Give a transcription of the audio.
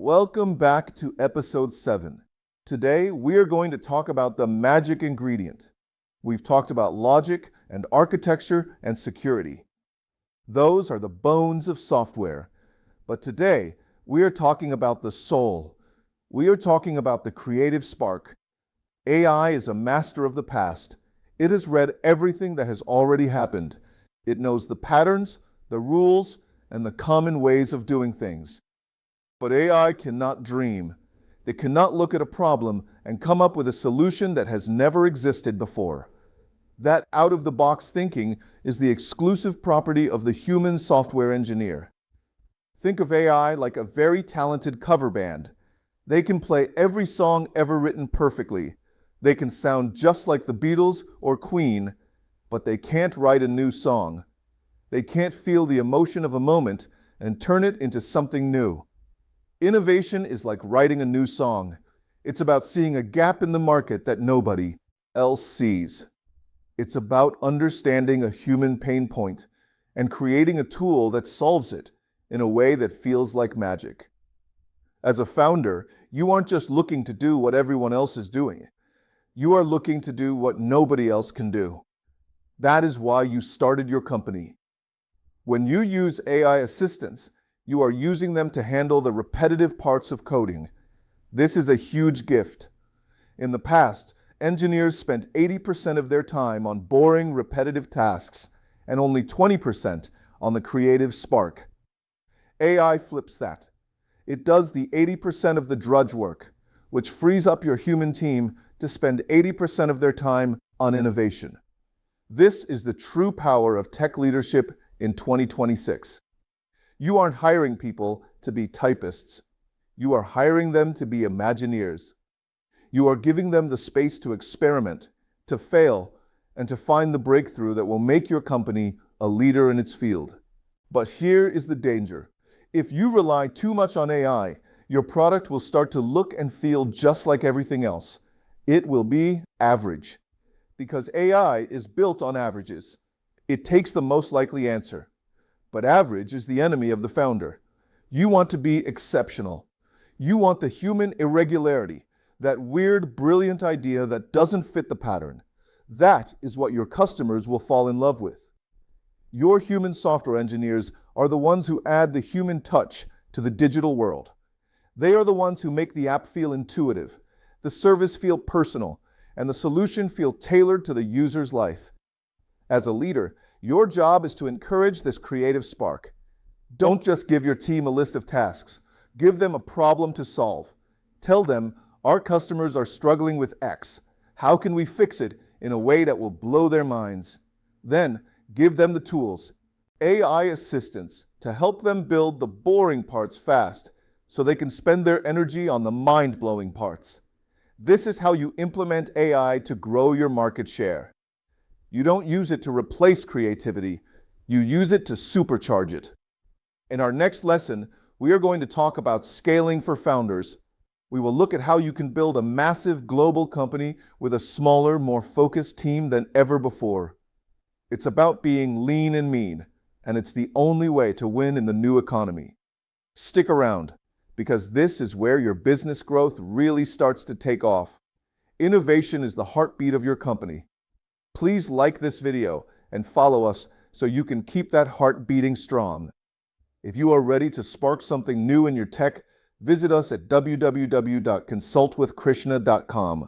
Welcome back to episode 7. Today, we are going to talk about the magic ingredient. We've talked about logic and architecture and security. Those are the bones of software. But today, we are talking about the soul. We are talking about the creative spark. AI is a master of the past. It has read everything that has already happened. It knows the patterns, the rules, and the common ways of doing things. But AI cannot dream. It cannot look at a problem and come up with a solution that has never existed before. That out-of-the-box thinking is the exclusive property of the human software engineer. Think of AI like a very talented cover band. They can play every song ever written perfectly. They can sound just like the Beatles or Queen, but they can't write a new song. They can't feel the emotion of a moment and turn it into something new. Innovation is like writing a new song. It's about seeing a gap in the market that nobody else sees. It's about understanding a human pain point and creating a tool that solves it in a way that feels like magic. As a founder, you aren't just looking to do what everyone else is doing. You are looking to do what nobody else can do. That is why you started your company. When you use AI assistants, you are using them to handle the repetitive parts of coding. This is a huge gift. In the past, engineers spent 80% of their time on boring, repetitive tasks and only 20% on the creative spark. AI flips that. It does the 80% of the drudge work, which frees up your human team to spend 80% of their time on innovation. This is the true power of tech leadership in 2026. You aren't hiring people to be typists. You are hiring them to be Imagineers. You are giving them the space to experiment, to fail, and to find the breakthrough that will make your company a leader in its field. But here is the danger. If you rely too much on AI, your product will start to look and feel just like everything else. It will be average. Because AI is built on averages. It takes the most likely answer. But average is the enemy of the founder. You want to be exceptional. You want the human irregularity, that weird, brilliant idea that doesn't fit the pattern. That is what your customers will fall in love with. Your human software engineers are the ones who add the human touch to the digital world. They are the ones who make the app feel intuitive, the service feel personal, and the solution feel tailored to the user's life. As a leader, your job is to encourage this creative spark. Don't just give your team a list of tasks. Give them a problem to solve. Tell them, our customers are struggling with X. How can we fix it in a way that will blow their minds? Then, give them the tools, AI assistants, to help them build the boring parts fast so they can spend their energy on the mind-blowing parts. This is how you implement AI to grow your market share. You don't use it to replace creativity. You use it to supercharge it. In our next lesson, we are going to talk about scaling for founders. We will look at how you can build a massive global company with a smaller, more focused team than ever before. It's about being lean and mean, and it's the only way to win in the new economy. Stick around, because this is where your business growth really starts to take off. Innovation is the heartbeat of your company. Please like this video and follow us so you can keep that heart beating strong. If you are ready to spark something new in your tech, visit us at www.consultwithkrishna.com.